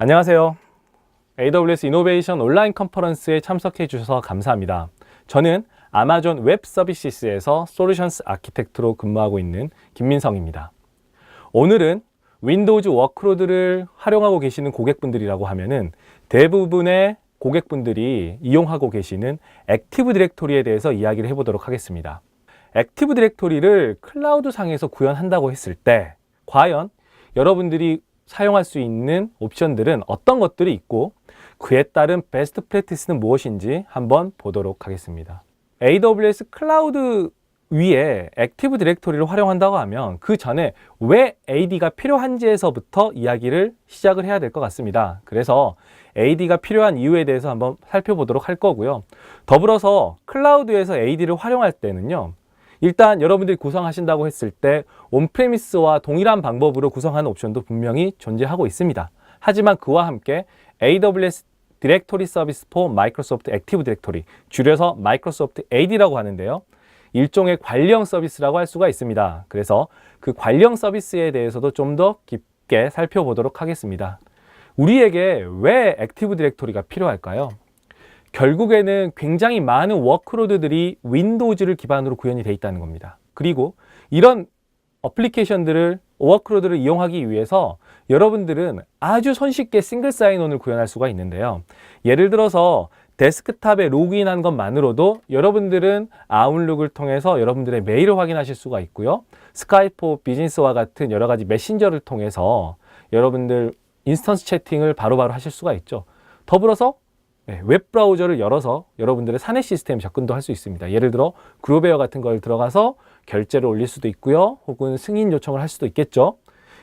안녕하세요. AWS 이노베이션 온라인 컨퍼런스에 참석해 주셔서 감사합니다. 저는 아마존 웹 서비스에서 솔루션스 아키텍트로 근무하고 있는 김민성입니다. 오늘은 윈도우즈 워크로드를 활용하고 계시는 고객분들이라고 하면은 대부분의 고객분들이 이용하고 계시는 액티브 디렉토리에 대해서 이야기를 해보도록 하겠습니다. 액티브 디렉토리를 클라우드 상에서 구현한다고 했을 때 과연 여러분들이 사용할 수 있는 옵션들은 어떤 것들이 있고 그에 따른 베스트 프랙티스는 무엇인지 한번 보도록 하겠습니다. AWS 클라우드 위에 액티브 디렉토리를 활용한다고 하면 그 전에 왜 AD가 필요한지에서부터 이야기를 시작을 해야 될 것 같습니다. 그래서 AD가 필요한 이유에 대해서 한번 살펴보도록 할 거고요. 더불어서 클라우드에서 AD를 활용할 때는요. 일단 여러분들이 구성하신다고 했을 때 온프레미스와 동일한 방법으로 구성하는 옵션도 분명히 존재하고 있습니다. 하지만 그와 함께 AWS 디렉토리 서비스 포 마이크로소프트 액티브 디렉토리, 줄여서 마이크로소프트 AD라고 하는데요. 일종의 관리형 서비스라고 할 수가 있습니다. 그래서 그 관리형 서비스에 대해서도 좀 더 깊게 살펴보도록 하겠습니다. 우리에게 왜 액티브 디렉토리가 필요할까요? 결국에는 굉장히 많은 워크로드들이 윈도우즈를 기반으로 구현이 되어 있다는 겁니다. 그리고 이런 어플리케이션들을 워크로드를 이용하기 위해서 여러분들은 아주 손쉽게 싱글 사인온을 구현할 수가 있는데요. 예를 들어서 데스크탑에 로그인한 것만으로도 여러분들은 아웃룩을 통해서 여러분들의 메일을 확인하실 수가 있고요. 스카이프 비즈니스와 같은 여러 가지 메신저를 통해서 여러분들 인스턴스 채팅을 바로바로 하실 수가 있죠. 더불어서 웹브라우저를 열어서 여러분들의 사내 시스템 접근도 할 수 있습니다. 예를 들어 그룹웨어 같은 걸 들어가서 결제를 올릴 수도 있고요. 혹은 승인 요청을 할 수도 있겠죠.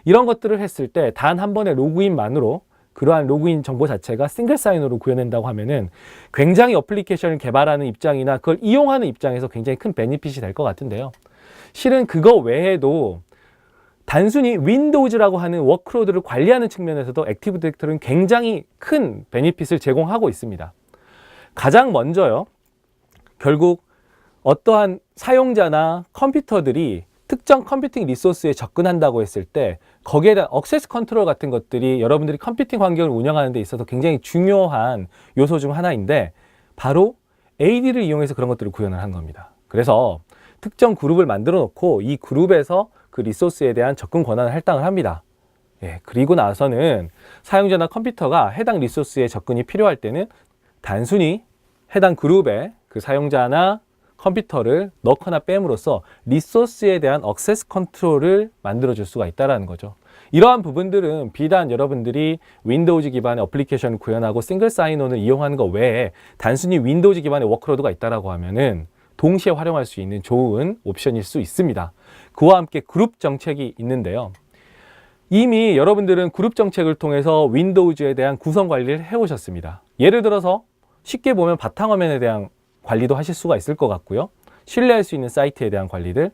이런 것들을 했을 때 단 한 번의 로그인만으로 그러한 로그인 정보 자체가 싱글 사인으로 구현된다고 하면은 굉장히 어플리케이션을 개발하는 입장이나 그걸 이용하는 입장에서 굉장히 큰 베니핏이 될 것 같은데요. 실은 그거 외에도 단순히 윈도우즈라고 하는 워크로드를 관리하는 측면에서도 액티브 디렉토리는 굉장히 큰 베니핏을 제공하고 있습니다. 가장 먼저요. 결국 어떠한 사용자나 컴퓨터들이 특정 컴퓨팅 리소스에 접근한다고 했을 때 거기에 대한 액세스 컨트롤 같은 것들이 여러분들이 컴퓨팅 환경을 운영하는 데 있어서 굉장히 중요한 요소 중 하나인데 바로 AD를 이용해서 그런 것들을 구현을 한 겁니다. 그래서 특정 그룹을 만들어 놓고 이 그룹에서 그 리소스에 대한 접근 권한을 할당을 합니다. 그리고 나서는 사용자나 컴퓨터가 해당 리소스에 접근이 필요할 때는 단순히 해당 그룹에 그 사용자나 컴퓨터를 넣거나 뺨으로써 리소스에 대한 액세스 컨트롤을 만들어 줄 수가 있다는 거죠. 이러한 부분들은 비단 여러분들이 윈도우즈 기반의 어플리케이션을 구현하고 싱글 사인온을 이용하는 것 외에 단순히 윈도우즈 기반의 워크로드가 있다라고 하면은 동시에 활용할 수 있는 좋은 옵션일 수 있습니다. 그와 함께 그룹 정책이 있는데요. 이미 여러분들은 그룹 정책을 통해서 윈도우즈에 대한 구성 관리를 해오셨습니다. 예를 들어서 쉽게 보면 바탕화면에 대한 관리도 하실 수가 있을 것 같고요. 신뢰할 수 있는 사이트에 대한 관리들,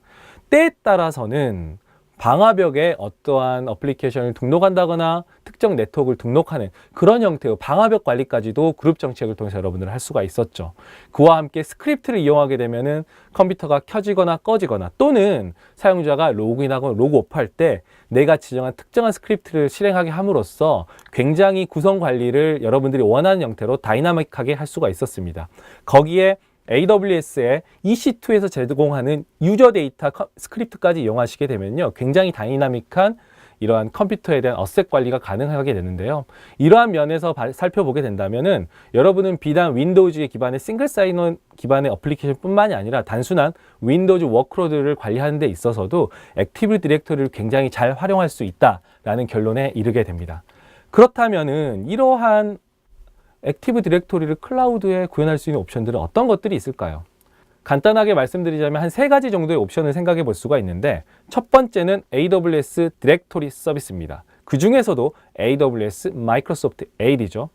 때에 따라서는 방화벽에 어떠한 어플리케이션을 등록한다거나 특정 네트워크를 등록하는 그런 형태의 방화벽 관리까지도 그룹 정책을 통해서 여러분들 할 수가 있었죠. 그와 함께 스크립트를 이용하게 되면은 컴퓨터가 켜지거나 꺼지거나 또는 사용자가 로그인하고 로그오프할 때 내가 지정한 특정한 스크립트를 실행하게 함으로써 굉장히 구성 관리를 여러분들이 원하는 형태로 다이나믹하게 할 수가 있었습니다. 거기에 AWS의 EC2에서 제공하는 유저 데이터 스크립트까지 이용하시게 되면요. 굉장히 다이나믹한 이러한 컴퓨터에 대한 어셋 관리가 가능하게 되는데요. 이러한 면에서 살펴보게 된다면은 여러분은 비단 윈도우즈 기반의 싱글 사인온 기반의 어플리케이션 뿐만이 아니라 단순한 윈도우즈 워크로드를 관리하는 데 있어서도 액티브 디렉토리를 굉장히 잘 활용할 수 있다라는 결론에 이르게 됩니다. 그렇다면은 이러한 액티브 디렉토리를 클라우드에 구현할 수 있는 옵션들은 어떤 것들이 있을까요? 간단하게 말씀드리자면 한 3가지 정도의 옵션을 생각해 볼 수가 있는데 첫 번째는 AWS 디렉토리 서비스입니다. 그 중에서도 AWS 마이크로소프트 AD죠.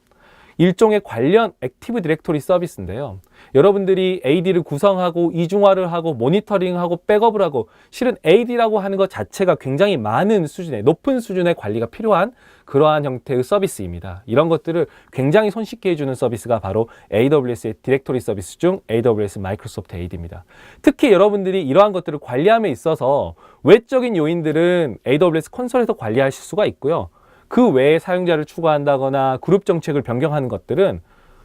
일종의 관련 액티브 디렉토리 서비스인데요. 여러분들이 AD를 구성하고 이중화를 하고 모니터링하고 백업을 하고 실은 AD라고 하는 것 자체가 굉장히 많은 수준의 높은 수준의 관리가 필요한 그러한 형태의 서비스입니다. 이런 것들을 굉장히 손쉽게 해주는 서비스가 바로 AWS의 디렉토리 서비스 중 AWS 마이크로소프트 AD입니다. 특히 여러분들이 이러한 것들을 관리함에 있어서 외적인 요인들은 AWS 콘솔에서 관리하실 수가 있고요. 그 외에 사용자를 추가한다거나 그룹 정책을 변경하는 것들은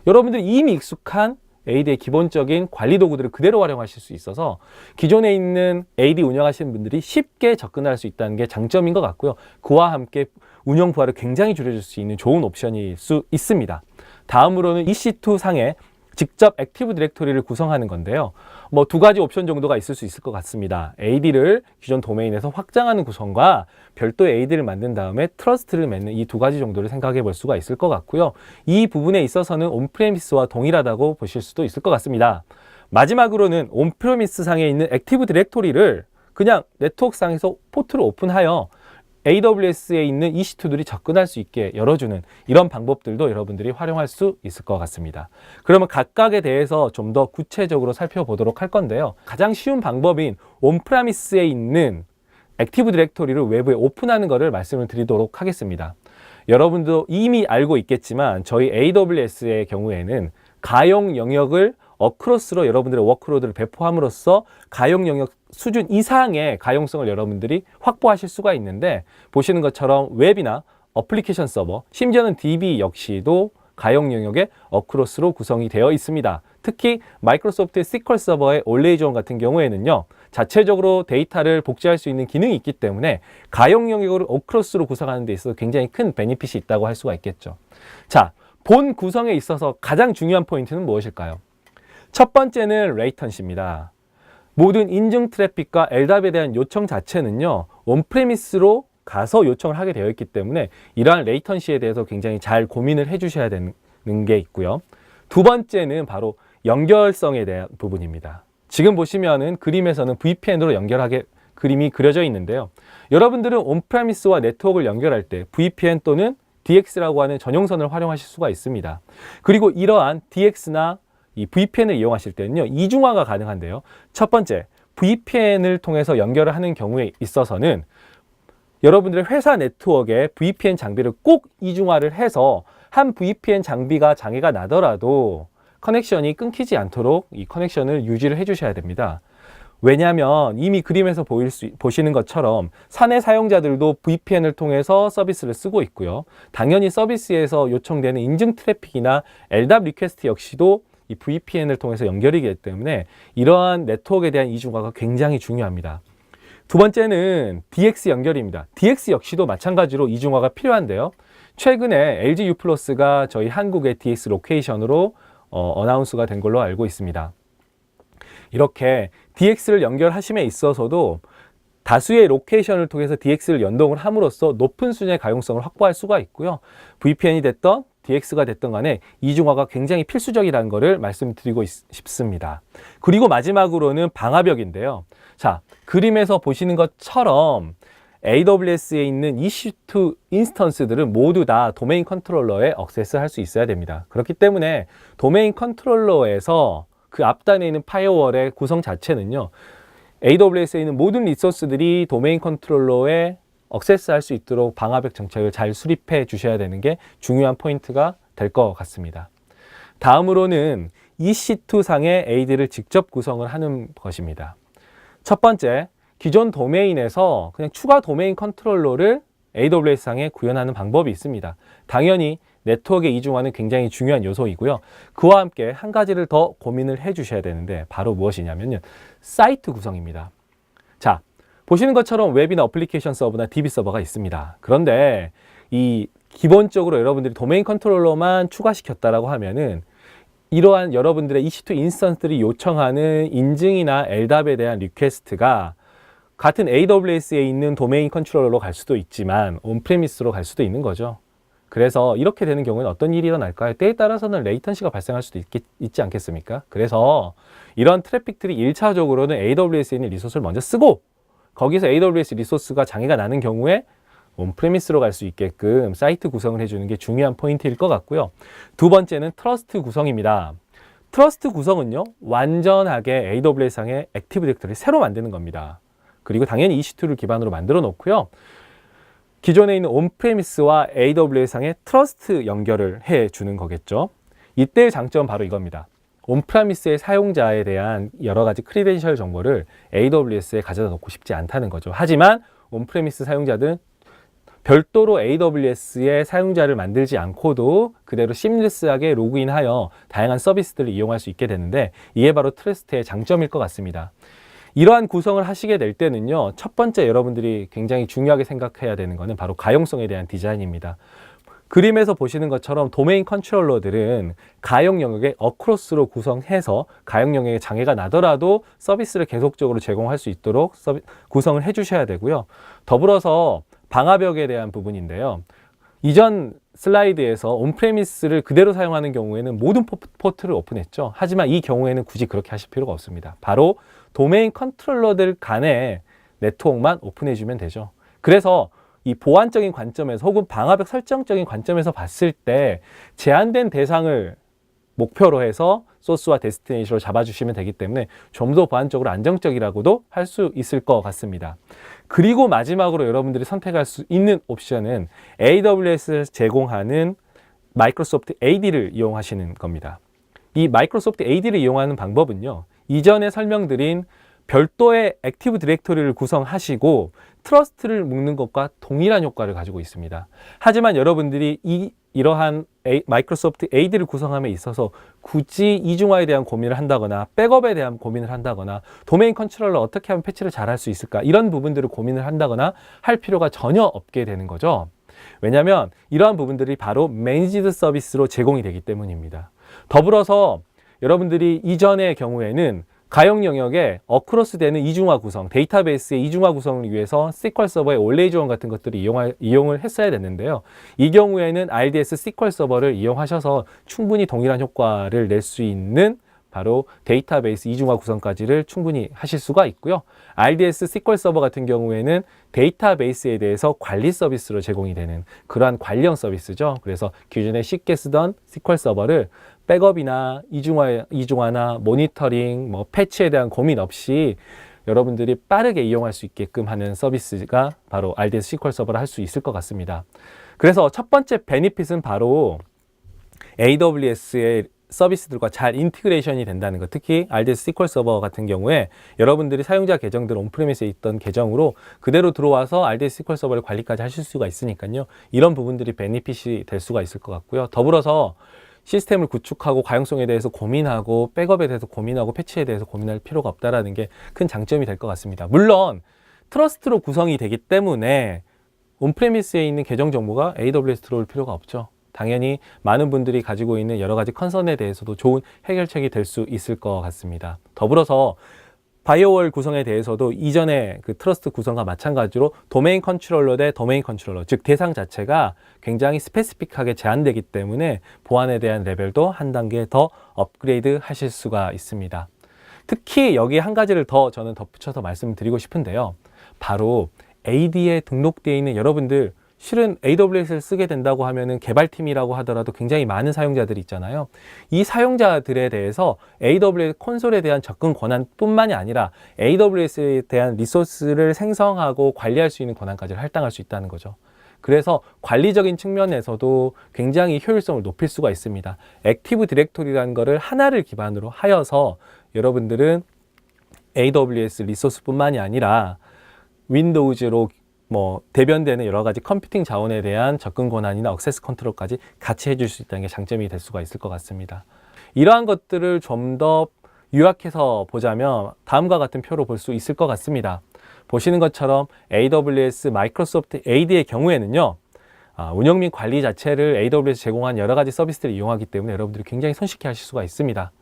여러분들이 이미 익숙한 AD의 기본적인 관리 도구들을 그대로 활용하실 수 있어서 기존에 있는 AD 운영하시는 분들이 쉽게 접근할 수 있다는 게 장점인 것 같고요. 그와 함께 운영 부하를 굉장히 줄여줄 수 있는 좋은 옵션일 수 있습니다. 다음으로는 EC2 상에 직접 액티브 디렉토리를 구성하는 건데요. 뭐 두 가지 옵션 정도가 있을 수 있을 것 같습니다. AD를 기존 도메인에서 확장하는 구성과 별도의 AD를 만든 다음에 트러스트를 맺는 이 두 가지 정도를 생각해 볼 수가 있을 것 같고요. 이 부분에 있어서는 온프레미스와 동일하다고 보실 수도 있을 것 같습니다. 마지막으로는 온프레미스 상에 있는 액티브 디렉토리를 그냥 네트워크상에서 포트를 오픈하여 AWS에 있는 EC2들이 접근할 수 있게 열어주는 이런 방법들도 여러분들이 활용할 수 있을 것 같습니다. 그러면 각각에 대해서 좀 더 구체적으로 살펴보도록 할 건데요. 가장 쉬운 방법인 온프레미스에 있는 액티브 디렉토리를 외부에 오픈하는 것을 말씀을 드리도록 하겠습니다. 여러분도 이미 알고 있겠지만 저희 AWS의 경우에는 가용 영역을 어크로스로 여러분들의 워크로드를 배포함으로써 가용 영역 수준 이상의 가용성을 여러분들이 확보하실 수가 있는데 보시는 것처럼 웹이나 어플리케이션 서버, 심지어는 DB 역시도 가용 영역의 어크로스로 구성이 되어 있습니다. 특히 마이크로소프트 SQL 서버의 올레이 존 같은 경우에는요. 자체적으로 데이터를 복제할 수 있는 기능이 있기 때문에 가용 영역을 어크로스로 구성하는 데 있어서 굉장히 큰 베니핏이 있다고 할 수가 있겠죠. 자, 본 구성에 있어서 가장 중요한 포인트는 무엇일까요? 첫 번째는 레이턴시입니다. 모든 인증 트래픽과 LDAP에 대한 요청 자체는요, 온프레미스로 가서 요청을 하게 되어 있기 때문에 이러한 레이턴시에 대해서 굉장히 잘 고민을 해 주셔야 되는 게 있고요. 두 번째는 바로 연결성에 대한 부분입니다. 지금 보시면은 그림에서는 VPN으로 연결하게 그림이 그려져 있는데요. 여러분들은 온프레미스와 네트워크를 연결할 때 VPN 또는 DX라고 하는 전용선을 활용하실 수가 있습니다. 그리고 이러한 DX나 이 VPN을 이용하실 때는요, 이중화가 가능한데요. 첫 번째, VPN을 통해서 연결을 하는 경우에 있어서는 여러분들의 회사 네트워크에 VPN 장비를 꼭 이중화를 해서 한 VPN 장비가 장애가 나더라도 커넥션이 끊기지 않도록 이 커넥션을 유지를 해 주셔야 됩니다. 왜냐하면 이미 그림에서 보시는 것처럼 사내 사용자들도 VPN을 통해서 서비스를 쓰고 있고요. 당연히 서비스에서 요청되는 인증 트래픽이나 LDAP 리퀘스트 역시도 이 VPN을 통해서 연결이 되기 때문에 이러한 네트워크에 대한 이중화가 굉장히 중요합니다. 두 번째는 DX 연결입니다. DX 역시도 마찬가지로 이중화가 필요한데요. 최근에 LG U+가 저희 한국의 DX 로케이션으로 어나운스가 된 걸로 알고 있습니다. 이렇게 DX를 연결하심에 있어서도 다수의 로케이션을 통해서 DX를 연동을 함으로써 높은 수준의 가용성을 확보할 수가 있고요. VPN이 됐던 DX가 됐던 간에 이중화가 굉장히 필수적이라는 것을 말씀드리고 싶습니다. 그리고 마지막으로는 방화벽인데요. 자, 그림에서 보시는 것처럼 AWS에 있는 EC2 인스턴스들은 모두 다 도메인 컨트롤러에 액세스할 수 있어야 됩니다. 그렇기 때문에 도메인 컨트롤러에서 그 앞단에 있는 파이어월의 구성 자체는요, AWS에 있는 모든 리소스들이 도메인 컨트롤러에 액세스할 수 있도록 방화벽 정책을 잘 수립해 주셔야 되는 게 중요한 포인트가 될 것 같습니다. 다음으로는 EC2 상의 AD를 직접 구성을 하는 것입니다. 첫 번째, 기존 도메인에서 그냥 추가 도메인 컨트롤러를 AWS 상에 구현하는 방법이 있습니다. 당연히 네트워크의 이중화는 굉장히 중요한 요소이고요. 그와 함께 한 가지를 더 고민을 해 주셔야 되는데 바로 무엇이냐면요, 사이트 구성입니다. 자, 보시는 것처럼 웹이나 어플리케이션 서버나 DB 서버가 있습니다. 그런데 이 기본적으로 여러분들이 도메인 컨트롤러만 추가시켰다라고 하면은 이러한 여러분들의 EC2 인스턴스들이 요청하는 인증이나 LDAP에 대한 리퀘스트가 같은 AWS에 있는 도메인 컨트롤러로 갈 수도 있지만 온프레미스로 갈 수도 있는 거죠. 그래서 이렇게 되는 경우에는 어떤 일이 일어날까요? 때에 따라서는 레이턴시가 발생할 수도 있지 않겠습니까? 그래서 이런 트래픽들이 1차적으로는 AWS에 있는 리소스를 먼저 쓰고 거기서 AWS 리소스가 장애가 나는 경우에 온프레미스로 갈 수 있게끔 사이트 구성을 해주는 게 중요한 포인트일 것 같고요. 두 번째는 트러스트 구성입니다. 트러스트 구성은요, 완전하게 AWS상의 액티브 디렉터리를 새로 만드는 겁니다. 그리고 당연히 EC2를 기반으로 만들어 놓고요. 기존에 있는 온프레미스와 AWS상의 트러스트 연결을 해주는 거겠죠. 이때의 장점은 바로 이겁니다. 온프레미스의 사용자에 대한 여러 가지 크리덴셜 정보를 AWS에 가져다 놓고 싶지 않다는 거죠. 하지만 온프레미스 사용자들은 별도로 AWS의 사용자를 만들지 않고도 그대로 시뮬러스하게 로그인하여 다양한 서비스들을 이용할 수 있게 되는데, 이게 바로 트러스트의 장점일 것 같습니다. 이러한 구성을 하시게 될 때는요, 첫 번째 여러분들이 굉장히 중요하게 생각해야 되는 것은 바로 가용성에 대한 디자인입니다. 그림에서 보시는 것처럼 도메인 컨트롤러들은 가용 영역에 어크로스로 구성해서 가용 영역에 장애가 나더라도 서비스를 계속적으로 제공할 수 있도록 구성을 해주셔야 되고요. 더불어서 방화벽에 대한 부분인데요. 이전 슬라이드에서 온프레미스를 그대로 사용하는 경우에는 모든 포트를 오픈했죠. 하지만 이 경우에는 굳이 그렇게 하실 필요가 없습니다. 바로 도메인 컨트롤러들 간의 네트워크만 오픈해주면 되죠. 그래서 이 보안적인 관점에서 혹은 방화벽 설정적인 관점에서 봤을 때 제한된 대상을 목표로 해서 소스와 데스티네이션으로 잡아주시면 되기 때문에 좀 더 보안적으로 안정적이라고도 할 수 있을 것 같습니다. 그리고 마지막으로 여러분들이 선택할 수 있는 옵션은 AWS에서 제공하는 마이크로소프트 AD를 이용하시는 겁니다. 이 마이크로소프트 AD를 이용하는 방법은요, 이전에 설명드린 별도의 액티브 디렉토리를 구성하시고 트러스트를 묶는 것과 동일한 효과를 가지고 있습니다. 하지만 여러분들이 이러한 마이크로소프트 AD를 구성함에 있어서 굳이 이중화에 대한 고민을 한다거나 백업에 대한 고민을 한다거나 도메인 컨트롤러 어떻게 하면 패치를 잘 할 수 있을까, 이런 부분들을 고민을 한다거나 할 필요가 전혀 없게 되는 거죠. 왜냐하면 이러한 부분들이 바로 매니지드 서비스로 제공이 되기 때문입니다. 더불어서 여러분들이 이전의 경우에는 가용 영역에 어크로스 되는 이중화 구성, 데이터베이스의 이중화 구성을 위해서 SQL 서버의 올레이 지원 같은 것들을 이용을 했어야 됐는데요. 이 경우에는 RDS SQL 서버를 이용하셔서 충분히 동일한 효과를 낼 수 있는 바로 데이터베이스 이중화 구성까지를 충분히 하실 수가 있고요. RDS SQL 서버 같은 경우에는 데이터베이스에 대해서 관리 서비스로 제공이 되는 그러한 관리형 서비스죠. 그래서 기존에 쉽게 쓰던 SQL 서버를 백업이나 이중화나 모니터링, 패치에 대한 고민 없이 여러분들이 빠르게 이용할 수 있게끔 하는 서비스가 바로 RDS SQL 서버를 할 수 있을 것 같습니다. 그래서 첫 번째 베니핏은 바로 AWS의 서비스들과 잘 인티그레이션이 된다는 것, 특히 RDS SQL 서버 같은 경우에 여러분들이 사용자 계정들 온프레미스에 있던 계정으로 그대로 들어와서 RDS SQL 서버를 관리까지 하실 수가 있으니까요. 이런 부분들이 베니핏이 될 수가 있을 것 같고요. 더불어서 시스템을 구축하고 가용성에 대해서 고민하고 백업에 대해서 고민하고 패치에 대해서 고민할 필요가 없다는 게 큰 장점이 될 것 같습니다. 물론 트러스트로 구성이 되기 때문에 온프레미스에 있는 계정 정보가 AWS 들어올 필요가 없죠. 당연히 많은 분들이 가지고 있는 여러 가지 컨선에 대해서도 좋은 해결책이 될 수 있을 것 같습니다. 더불어서 바이오월 구성에 대해서도 이전의 그 트러스트 구성과 마찬가지로 도메인 컨트롤러 대 도메인 컨트롤러, 즉 대상 자체가 굉장히 스페시픽하게 제한되기 때문에 보안에 대한 레벨도 한 단계 더 업그레이드 하실 수가 있습니다. 특히 여기 한 가지를 더 저는 덧붙여서 말씀드리고 싶은데요. 바로 AD에 등록되어 있는 여러분들, 실은 AWS를 쓰게 된다고 하면은 개발팀이라고 하더라도 굉장히 많은 사용자들이 있잖아요. 이 사용자들에 대해서 AWS 콘솔에 대한 접근 권한뿐만이 아니라 AWS에 대한 리소스를 생성하고 관리할 수 있는 권한까지 할당할 수 있다는 거죠. 그래서 관리적인 측면에서도 굉장히 효율성을 높일 수가 있습니다. 액티브 디렉토리라는 거를 하나를 기반으로 하여서 여러분들은 AWS 리소스뿐만이 아니라 윈도우즈로 대변되는 여러 가지 컴퓨팅 자원에 대한 접근 권한이나 액세스 컨트롤까지 같이 해줄 수 있다는 게 장점이 될 수가 있을 것 같습니다. 이러한 것들을 좀 더 요약해서 보자면 다음과 같은 표로 볼 수 있을 것 같습니다. 보시는 것처럼 AWS 마이크로소프트 AD의 경우에는요, 운영 및 관리 자체를 AWS 제공한 여러 가지 서비스들을 이용하기 때문에 여러분들이 굉장히 손쉽게 하실 수가 있습니다.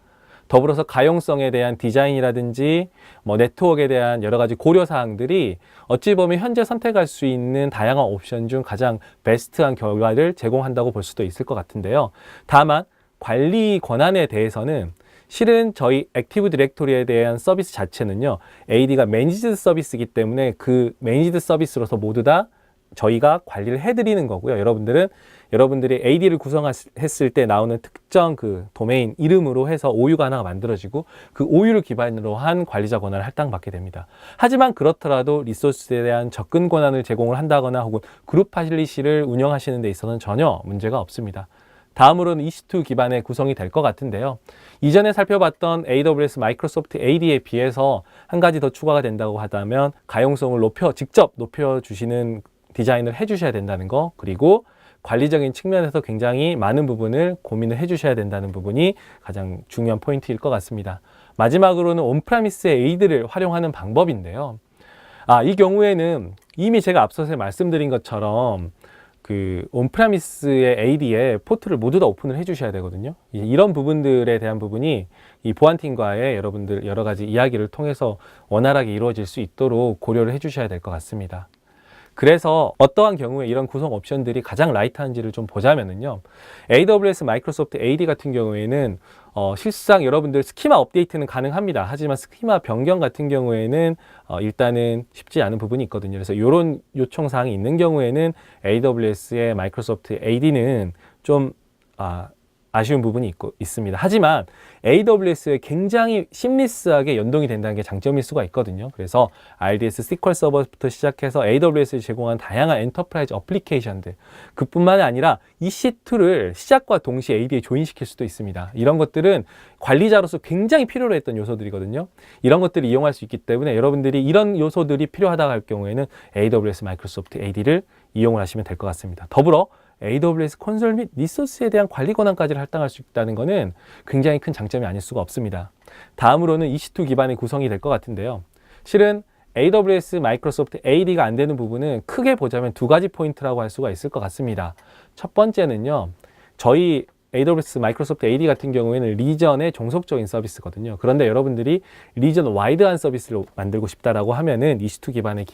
더불어서 가용성에 대한 디자인이라든지 네트워크에 대한 여러 가지 고려사항들이 어찌 보면 현재 선택할 수 있는 다양한 옵션 중 가장 베스트한 결과를 제공한다고 볼 수도 있을 것 같은데요. 다만 관리 권한에 대해서는 실은 저희 액티브 디렉토리에 대한 서비스 자체는요, AD가 매니지드 서비스이기 때문에 그 매니지드 서비스로서 모두 다 저희가 관리를 해드리는 거고요. 여러분들이 AD를 구성했을 때 나오는 특정 그 도메인 이름으로 해서 OU가 하나가 만들어지고 그 OU를 기반으로 한 관리자 권한을 할당받게 됩니다. 하지만 그렇더라도 리소스에 대한 접근 권한을 제공을 한다거나 혹은 그룹 파실리시를 운영하시는 데 있어서는 전혀 문제가 없습니다. 다음으로는 EC2 기반의 구성이 될 것 같은데요. 이전에 살펴봤던 AWS 마이크로소프트 AD에 비해서 한 가지 더 추가가 된다고 하다면 가용성을 직접 높여주시는 디자인을 해주셔야 된다는 거, 그리고 관리적인 측면에서 굉장히 많은 부분을 고민을 해주셔야 된다는 부분이 가장 중요한 포인트일 것 같습니다. 마지막으로는 온프라미스의 에이드를 활용하는 방법인데요. 이 경우에는 이미 제가 앞서서 말씀드린 것처럼 그 온프라미스의 AD에 포트를 모두 다 오픈을 해주셔야 되거든요. 이런 부분들에 대한 부분이 이 보안팀과의 여러분들 여러 가지 이야기를 통해서 원활하게 이루어질 수 있도록 고려를 해주셔야 될 것 같습니다. 그래서 어떠한 경우에 이런 구성 옵션들이 가장 라이트한지를 좀 보자면은요. AWS 마이크로소프트 AD 같은 경우에는 실상 여러분들 스키마 업데이트는 가능합니다. 하지만 스키마 변경 같은 경우에는 일단은 쉽지 않은 부분이 있거든요. 그래서 이런 요청사항이 있는 경우에는 AWS의 마이크로소프트 AD는 좀 아쉬운 부분이 있습니다. 하지만 AWS에 굉장히 심리스하게 연동이 된다는 게 장점일 수가 있거든요. 그래서 RDS SQL 서버부터 시작해서 AWS에 제공한 다양한 엔터프라이즈 어플리케이션들, 그뿐만 아니라 EC2를 시작과 동시에 AD에 조인시킬 수도 있습니다. 이런 것들은 관리자로서 굉장히 필요로 했던 요소들이거든요. 이런 것들을 이용할 수 있기 때문에 여러분들이 이런 요소들이 필요하다고 할 경우에는 AWS 마이크로소프트 AD를 이용을 하시면 될 것 같습니다. 더불어 AWS 콘솔 및 리소스에 대한 관리 권한까지 할당할 수 있다는 것은 굉장히 큰 장점이 아닐 수가 없습니다. 다음으로는 EC2 기반의 구성이 될 것 같은데요. 실은 AWS 마이크로소프트 AD가 안 되는 부분은 크게 보자면 두 가지 포인트라고 할 수가 있을 것 같습니다. 첫 번째는요. 저희 AWS 마이크로소프트 AD 같은 경우에는 리전의 종속적인 서비스거든요. 그런데 여러분들이 리전 와이드한 서비스를 만들고 싶다라고 하면은 EC2 기반의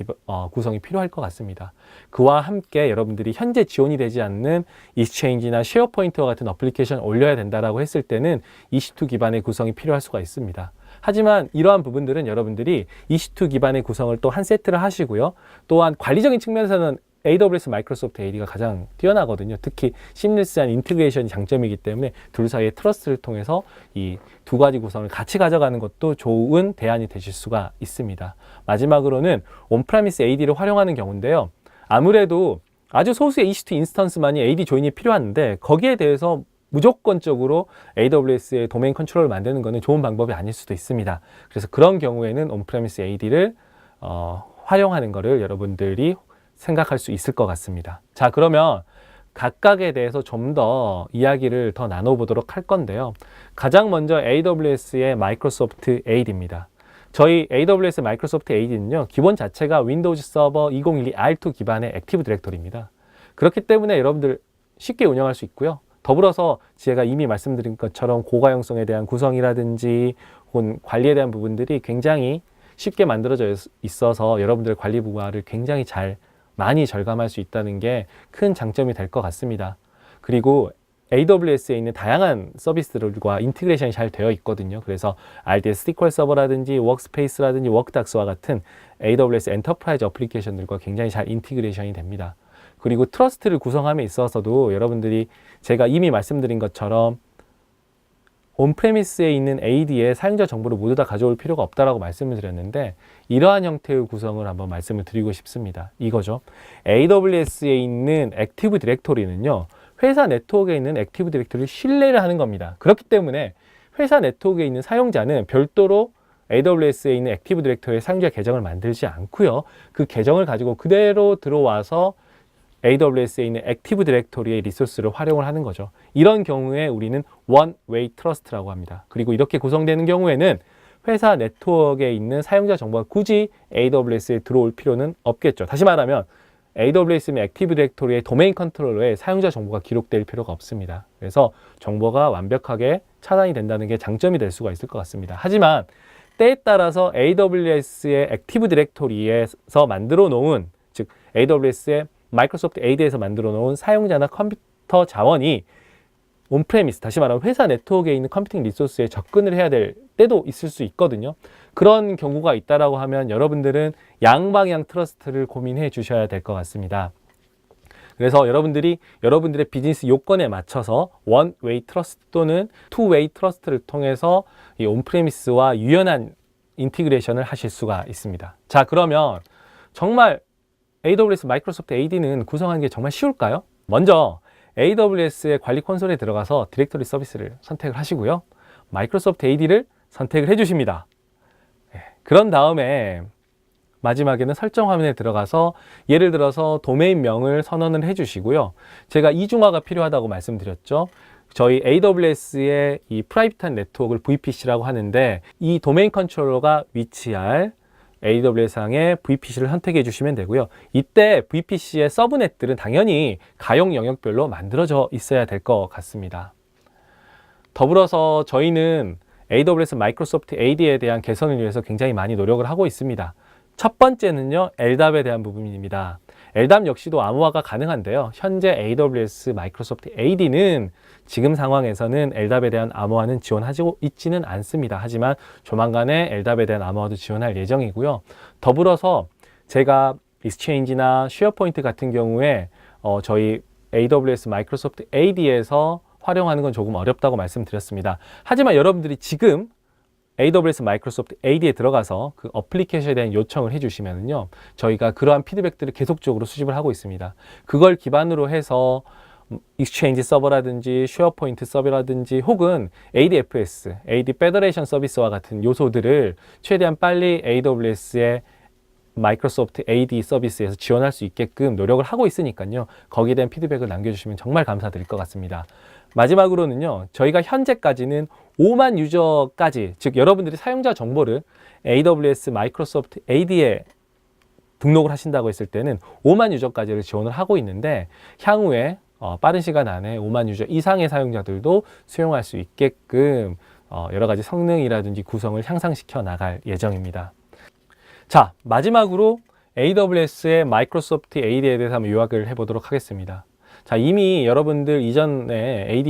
구성이 필요할 것 같습니다. 그와 함께 여러분들이 현재 지원이 되지 않는 익스체인지나 쉐어포인트와 같은 어플리케이션을 올려야 된다라고 했을 때는 EC2 기반의 구성이 필요할 수가 있습니다. 하지만 이러한 부분들은 여러분들이 EC2 기반의 구성을 또 한 세트를 하시고요. 또한 관리적인 측면에서는 AWS 마이크로소프트 AD가 가장 뛰어나거든요. 특히 심리스한 인티그레이션이 장점이기 때문에 둘 사이의 트러스트를 통해서 이 두 가지 구성을 같이 가져가는 것도 좋은 대안이 되실 수가 있습니다. 마지막으로는 온프라미스 AD를 활용하는 경우인데요. 아무래도 아주 소수의 EC2 인스턴스만이 AD 조인이 필요한데 거기에 대해서 무조건적으로 AWS의 도메인 컨트롤을 만드는 것은 좋은 방법이 아닐 수도 있습니다. 그래서 그런 경우에는 온프라미스 AD를 활용하는 것을 여러분들이 생각할 수 있을 것 같습니다. 자, 그러면 각각에 대해서 좀 더 이야기를 더 나눠보도록 할 건데요. 가장 먼저 AWS의 마이크로소프트 AD입니다. 저희 AWS 마이크로소프트 AD는요, 기본 자체가 윈도우즈 서버 2012 R2 기반의 액티브 디렉토리입니다. 그렇기 때문에 여러분들 쉽게 운영할 수 있고요. 더불어서 제가 이미 말씀드린 것처럼 고가용성에 대한 구성이라든지 혹은 관리에 대한 부분들이 굉장히 쉽게 만들어져 있어서 여러분들의 관리 부하를 굉장히 많이 절감할 수 있다는 게 큰 장점이 될 것 같습니다. 그리고 AWS에 있는 다양한 서비스들과 인티그레이션이 잘 되어 있거든요. 그래서 RDS SQL 서버라든지 워크스페이스라든지 워크닥스와 같은 AWS 엔터프라이즈 어플리케이션들과 굉장히 잘 인티그레이션이 됩니다. 그리고 트러스트를 구성함에 있어서도 여러분들이 제가 이미 말씀드린 것처럼 온프레미스에 있는 AD에 사용자 정보를 모두 다 가져올 필요가 없다라고 말씀을 드렸는데 이러한 형태의 구성을 한번 말씀을 드리고 싶습니다. 이거죠. AWS에 있는 액티브 디렉토리는요. 회사 네트워크에 있는 액티브 디렉토리를 신뢰를 하는 겁니다. 그렇기 때문에 회사 네트워크에 있는 사용자는 별도로 AWS에 있는 액티브 디렉토리의 사용자 계정을 만들지 않고요. 그 계정을 가지고 그대로 들어와서 AWS에 있는 액티브 디렉토리의 리소스를 활용을 하는 거죠. 이런 경우에 우리는 One-Way Trust라고 합니다. 그리고 이렇게 구성되는 경우에는 회사 네트워크에 있는 사용자 정보가 굳이 AWS에 들어올 필요는 없겠죠. 다시 말하면 AWS의 액티브 디렉토리의 도메인 컨트롤러에 사용자 정보가 기록될 필요가 없습니다. 그래서 정보가 완벽하게 차단이 된다는 게 장점이 될 수가 있을 것 같습니다. 하지만 때에 따라서 AWS의 액티브 디렉토리에서 만들어 놓은, 즉 AWS의 마이크로소프트 AD에서 만들어 놓은 사용자나 컴퓨터 자원이 온프레미스, 다시 말하면 회사 네트워크에 있는 컴퓨팅 리소스에 접근을 해야 될 때도 있을 수 있거든요. 그런 경우가 있다라고 하면 여러분들은 양방향 트러스트를 고민해 주셔야 될 것 같습니다. 그래서 여러분들이 여러분들의 비즈니스 요건에 맞춰서 원웨이 트러스트 또는 투웨이 트러스트를 통해서 이 온프레미스와 유연한 인티그레이션을 하실 수가 있습니다. 자, 그러면 정말 AWS 마이크로소프트 AD는 구성하는 게 정말 쉬울까요? 먼저 AWS의 관리 콘솔에 들어가서 디렉토리 서비스를 선택을 하시고요. 마이크로소프트 AD를 선택을 해주십니다. 그런 다음에 마지막에는 설정 화면에 들어가서 예를 들어서 도메인명을 선언을 해주시고요. 제가 이중화가 필요하다고 말씀드렸죠. 저희 AWS의 이 프라이빗한 네트워크를 VPC라고 하는데 이 도메인 컨트롤러가 위치할 AWS상의 VPC를 선택해 주시면 되고요. 이때 VPC의 서브넷들은 당연히 가용 영역별로 만들어져 있어야 될 것 같습니다. 더불어서 저희는 AWS 마이크로소프트 AD에 대한 개선을 위해서 굉장히 많이 노력을 하고 있습니다. 첫 번째는요, LDAP에 대한 부분입니다. LDAP 역시도 암호화가 가능한데요. 현재 AWS 마이크로소프트 AD는 지금 상황에서는 LDAP에 대한 암호화는 지원하고 있지는 않습니다. 하지만 조만간에 LDAP에 대한 암호화도 지원할 예정이고요. 더불어서 제가 익스체인지나 쉐어포인트 같은 경우에 저희 AWS 마이크로소프트 AD에서 활용하는 건 조금 어렵다고 말씀드렸습니다. 하지만 여러분들이 지금 AWS 마이크로소프트 AD에 들어가서 그 어플리케이션에 대한 요청을 해주시면요, 저희가 그러한 피드백들을 계속적으로 수집을 하고 있습니다. 그걸 기반으로 해서 익스체인지 서버라든지 쉐어포인트 서버라든지 혹은 ADFS, AD 페더레이션 서비스와 같은 요소들을 최대한 빨리 AWS의 마이크로소프트 AD 서비스에서 지원할 수 있게끔 노력을 하고 있으니까요. 거기에 대한 피드백을 남겨주시면 정말 감사드릴 것 같습니다. 마지막으로는요, 저희가 현재까지는 5만 유저까지, 즉 여러분들이 사용자 정보를 AWS 마이크로소프트 AD에 등록을 하신다고 했을 때는 5만 유저까지를 지원을 하고 있는데, 향후에 빠른 시간 안에 5만 유저 이상의 사용자들도 수용할 수 있게끔 여러 가지 성능이라든지 구성을 향상시켜 나갈 예정입니다. 자, 마지막으로 AWS의 마이크로소프트 AD에 대해서 한번 요약을 해보도록 하겠습니다. 자, 이미 여러분들 이전에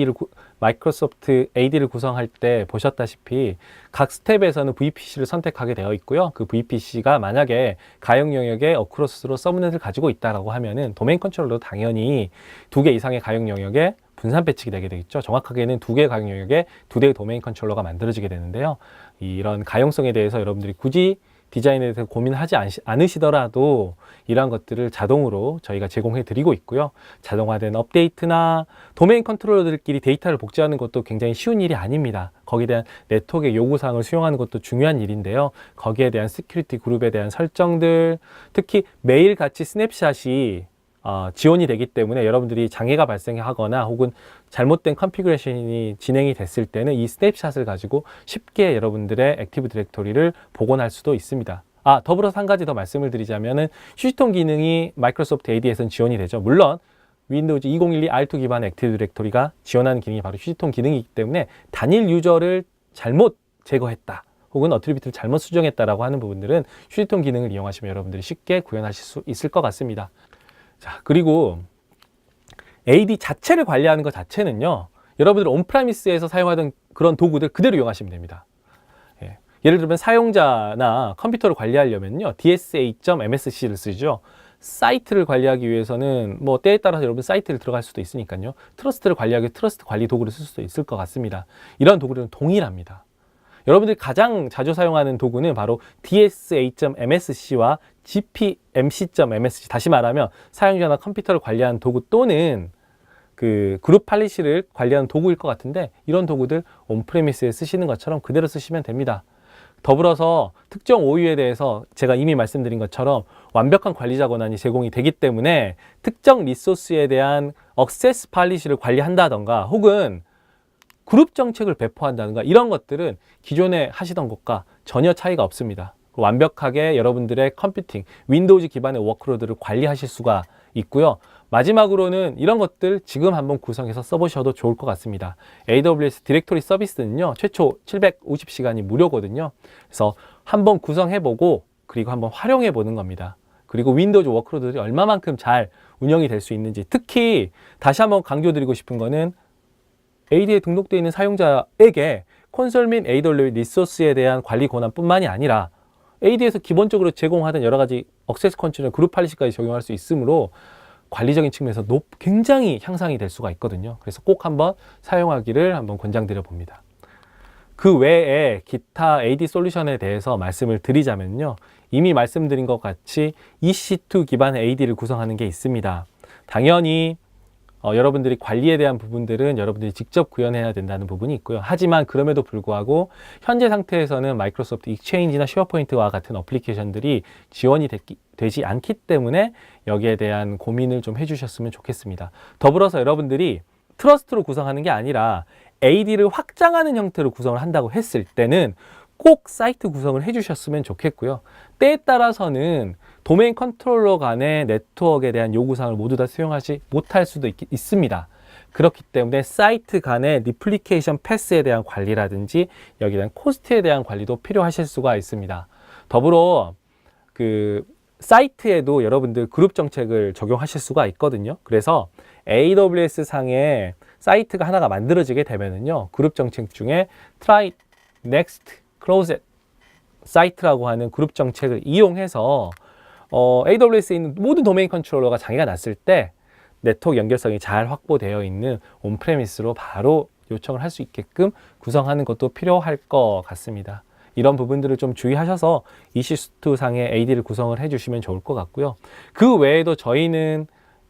마이크로소프트 AD를 구성할 때 보셨다시피 각 스텝에서는 VPC를 선택하게 되어 있고요. 그 VPC가 만약에 가용 영역에 어크로스로 서브넷을 가지고 있다라고 하면은 도메인 컨트롤러도 당연히 2개 이상의 가용 영역에 분산 배치가 되게 되겠죠. 정확하게는 2개의 가용 영역에 2대의 도메인 컨트롤러가 만들어지게 되는데요. 이런 가용성에 대해서 여러분들이 굳이 디자인에 대해서 고민하지 않으시더라도 이러한 것들을 자동으로 저희가 제공해 드리고 있고요. 자동화된 업데이트나 도메인 컨트롤러들끼리 데이터를 복제하는 것도 굉장히 쉬운 일이 아닙니다. 거기에 대한 네트워크의 요구사항을 수용하는 것도 중요한 일인데요. 거기에 대한 시큐리티 그룹에 대한 설정들, 특히 매일같이 스냅샷이 지원이 되기 때문에 여러분들이 장애가 발생하거나 혹은 잘못된 컨피그레이션이 진행이 됐을 때는 이 스냅샷을 가지고 쉽게 여러분들의 액티브 디렉토리를 복원할 수도 있습니다. 더불어서 한 가지 더 말씀을 드리자면은 휴지통 기능이 마이크로소프트 AD에서는 지원이 되죠. 물론 윈도우즈 2012 R2 기반의 액티브 디렉토리가 지원하는 기능이 바로 휴지통 기능이기 때문에 단일 유저를 잘못 제거했다, 혹은 어트리뷰트를 잘못 수정했다라고 하는 부분들은 휴지통 기능을 이용하시면 여러분들이 쉽게 구현하실 수 있을 것 같습니다. 자, 그리고 AD 자체를 관리하는 것 자체는요, 여러분들 온프라미스에서 사용하던 그런 도구들 그대로 이용하시면 됩니다. 예를 들면 사용자나 컴퓨터를 관리하려면요, DSA.MSC를 쓰죠. 사이트를 관리하기 위해서는 뭐 때에 따라서 여러분 사이트를 들어갈 수도 있으니까요, 트러스트를 관리하기 위해 트러스트 관리 도구를 쓸 수도 있을 것 같습니다. 이런 도구들은 동일합니다. 여러분들이 가장 자주 사용하는 도구는 바로 DSA.MSC와 GPMC.MSC, 다시 말하면 사용자나 컴퓨터를 관리하는 도구 또는 그 그룹 팔리시를 관리하는 도구일 것 같은데, 이런 도구들 온프레미스에 쓰시는 것처럼 그대로 쓰시면 됩니다. 더불어서 특정 OU에 대해서 제가 이미 말씀드린 것처럼 완벽한 관리자 권한이 제공이 되기 때문에 특정 리소스에 대한 액세스 팔리시를 관리한다던가 혹은 그룹 정책을 배포한다든가 이런 것들은 기존에 하시던 것과 전혀 차이가 없습니다. 완벽하게 여러분들의 컴퓨팅, 윈도우즈 기반의 워크로드를 관리하실 수가 있고요. 마지막으로는 이런 것들 지금 한번 구성해서 써보셔도 좋을 것 같습니다. AWS 디렉토리 서비스는요, 최초 750시간이 무료거든요. 그래서 한번 구성해보고 그리고 한번 활용해보는 겁니다. 그리고 윈도우즈 워크로드들이 얼마만큼 잘 운영이 될 수 있는지, 특히 다시 한번 강조드리고 싶은 거는 AD에 등록되어 있는 사용자에게 콘솔 및 AWS 리소스에 대한 관리 권한뿐만이 아니라 AD에서 기본적으로 제공하던 여러 가지 액세스 컨트롤, 그룹 팔리시까지 적용할 수 있으므로 관리적인 측면에서 굉장히 향상이 될 수가 있거든요. 그래서 꼭 한번 사용하기를 한번 권장드려 봅니다. 그 외에 기타 AD 솔루션에 대해서 말씀을 드리자면요, 이미 말씀드린 것 같이 EC2 기반의 AD를 구성하는 게 있습니다. 당연히 여러분들이 관리에 대한 부분들은 여러분들이 직접 구현해야 된다는 부분이 있고요. 하지만 그럼에도 불구하고 현재 상태에서는 마이크로소프트 익스체인지나 쉐어포인트와 같은 어플리케이션들이 지원이 되지 않기 때문에 여기에 대한 고민을 좀 해주셨으면 좋겠습니다. 더불어서 여러분들이 트러스트로 구성하는 게 아니라 AD를 확장하는 형태로 구성을 한다고 했을 때는 꼭 사이트 구성을 해주셨으면 좋겠고요. 때에 따라서는 도메인 컨트롤러 간의 네트워크에 대한 요구사항을 모두 다 수용하지 못할 수도 있습니다. 그렇기 때문에 사이트 간의 리플리케이션 패스에 대한 관리라든지 여기에 대한 코스트에 대한 관리도 필요하실 수가 있습니다. 더불어 그 사이트에도 여러분들 그룹 정책을 적용하실 수가 있거든요. 그래서 AWS 상에 사이트가 하나가 만들어지게 되면은요, 그룹 정책 중에 try, next, close 사이트라고 하는 그룹 정책을 이용해서 AWS에 있는 모든 도메인 컨트롤러가 장애가 났을 때 네트워크 연결성이 잘 확보되어 있는 온프레미스로 바로 요청을 할 수 있게끔 구성하는 것도 필요할 것 같습니다. 이런 부분들을 좀 주의하셔서 EC2 상의 AD를 구성을 해주시면 좋을 것 같고요. 그 외에도 저희는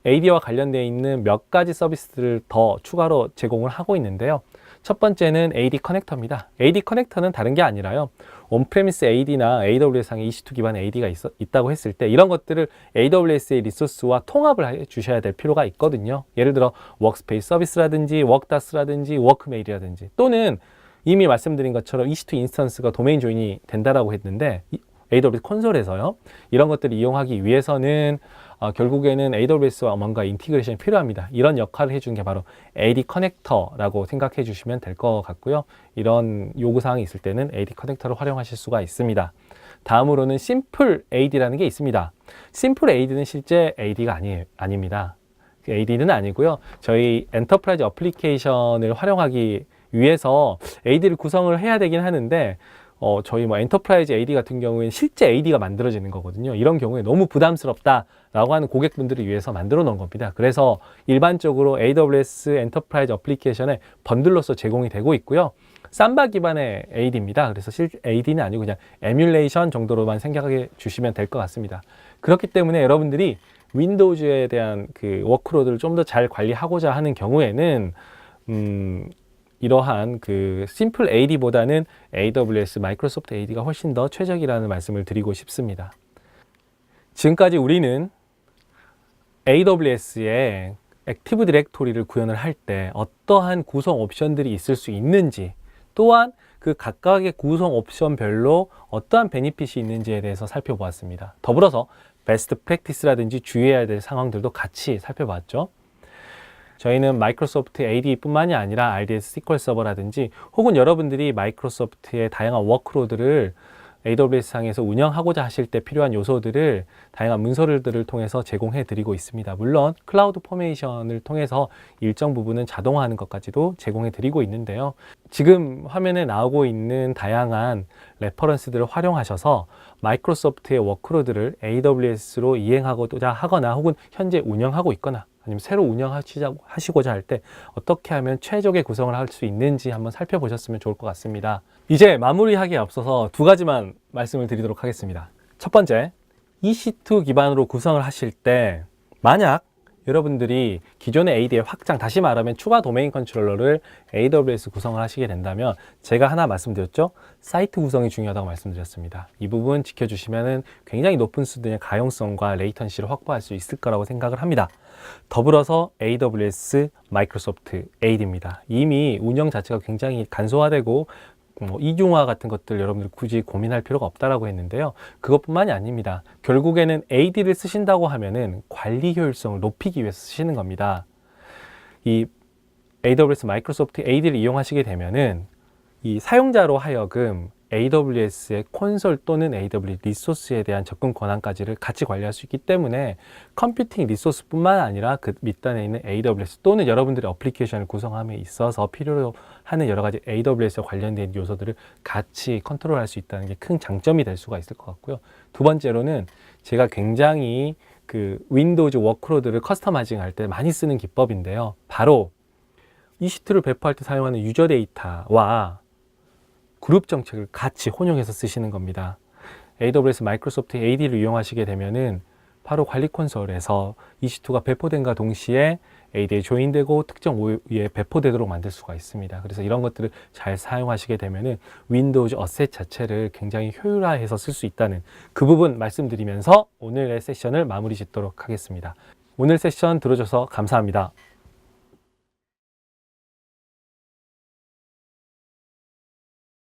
AD와 관련되어 있는 몇 가지 서비스들을 더 추가로 제공을 하고 있는데요. 첫 번째는 AD 커넥터입니다. AD 커넥터는 다른 게 아니라요, 온프레미스 AD나 AWS상에 EC2 기반의 AD가 있다고 했을 때 이런 것들을 AWS의 리소스와 통합을 해 주셔야 될 필요가 있거든요. 예를 들어 워크스페이스 서비스라든지 워크다스라든지 워크메일이라든지, 또는 이미 말씀드린 것처럼 EC2 인스턴스가 도메인 조인이 된다라고 했는데 AWS 콘솔에서요, 이런 것들을 이용하기 위해서는 결국에는 AWS와 뭔가 인티그레이션이 필요합니다. 이런 역할을 해주는 게 바로 AD 커넥터라고 생각해 주시면 될 것 같고요. 이런 요구사항이 있을 때는 AD 커넥터를 활용하실 수가 있습니다. 다음으로는 심플 AD라는 게 있습니다. 심플 AD는 실제 AD가 아닙니다. AD는 아니고요. 저희 엔터프라이즈 어플리케이션을 활용하기 위해서 AD를 구성을 해야 되긴 하는데 저희 엔터프라이즈 AD 같은 경우에는 실제 AD가 만들어지는 거거든요. 이런 경우에 너무 부담스럽다라고 하는 고객분들을 위해서 만들어 놓은 겁니다. 그래서 일반적으로 AWS 엔터프라이즈 어플리케이션에 번들로서 제공이 되고 있고요. 삼바 기반의 AD입니다. 그래서 실제 AD는 아니고 그냥 에뮬레이션 정도로만 생각해 주시면 될 것 같습니다. 그렇기 때문에 여러분들이 윈도우즈에 대한 그 워크로드를 좀 더 잘 관리하고자 하는 경우에는 이러한 그 심플 AD보다는 AWS 마이크로소프트 AD가 훨씬 더 최적이라는 말씀을 드리고 싶습니다. 지금까지 우리는 AWS의 액티브 디렉토리를 구현을 할 때 어떠한 구성 옵션들이 있을 수 있는지, 또한 그 각각의 구성 옵션별로 어떠한 베니핏이 있는지에 대해서 살펴보았습니다. 더불어서 베스트 프랙티스라든지 주의해야 될 상황들도 같이 살펴봤죠. 저희는 마이크로소프트 AD뿐만이 아니라 RDS SQL 서버라든지 혹은 여러분들이 마이크로소프트의 다양한 워크로드를 AWS 상에서 운영하고자 하실 때 필요한 요소들을 다양한 문서들을 통해서 제공해 드리고 있습니다. 물론 클라우드 포메이션을 통해서 일정 부분은 자동화하는 것까지도 제공해 드리고 있는데요. 지금 화면에 나오고 있는 다양한 레퍼런스들을 활용하셔서 마이크로소프트의 워크로드를 AWS로 이행하고자 하거나 혹은 현재 운영하고 있거나 아니면 새로 운영하시고자 할 때 어떻게 하면 최적의 구성을 할 수 있는지 한번 살펴보셨으면 좋을 것 같습니다. 이제 마무리하기에 앞서서 두 가지만 말씀을 드리도록 하겠습니다. 첫 번째, EC2 기반으로 구성을 하실 때 만약 여러분들이 기존의 AD의 확장, 다시 말하면 추가 도메인 컨트롤러를 AWS 구성을 하시게 된다면 제가 하나 말씀드렸죠? 사이트 구성이 중요하다고 말씀드렸습니다. 이 부분 지켜주시면 굉장히 높은 수준의 가용성과 레이턴시를 확보할 수 있을 거라고 생각을 합니다. 더불어서 AWS 마이크로소프트 AD입니다. 이미 운영 자체가 굉장히 간소화되고 이중화 같은 것들 여러분들 굳이 고민할 필요가 없다라고 했는데요. 그것뿐만이 아닙니다. 결국에는 AD를 쓰신다고 하면은 관리 효율성을 높이기 위해서 쓰시는 겁니다. 이 AWS 마이크로소프트 AD를 이용하시게 되면은 이 사용자로 하여금 AWS의 콘솔 또는 AWS 리소스에 대한 접근 권한까지를 같이 관리할 수 있기 때문에 컴퓨팅 리소스뿐만 아니라 그 밑단에 있는 AWS 또는 여러분들의 어플리케이션을 구성함에 있어서 필요로 하는 여러 가지 AWS와 관련된 요소들을 같이 컨트롤할 수 있다는 게 큰 장점이 될 수가 있을 것 같고요. 두 번째로는 제가 굉장히 그 윈도우즈 워크로드를 커스터마이징 할 때 많이 쓰는 기법인데요. 바로 EC2를 배포할 때 사용하는 유저 데이터와 그룹 정책을 같이 혼용해서 쓰시는 겁니다. AWS 마이크로소프트 AD를 이용하시게 되면은 바로 관리 콘솔에서 EC2가 배포된과 동시에 AD에 조인되고 특정 OU에 배포되도록 만들 수가 있습니다. 그래서 이런 것들을 잘 사용하시게 되면은 윈도우즈 어셋 자체를 굉장히 효율화해서 쓸 수 있다는 그 부분 말씀드리면서 오늘의 세션을 마무리 짓도록 하겠습니다. 오늘 세션 들어줘서 감사합니다.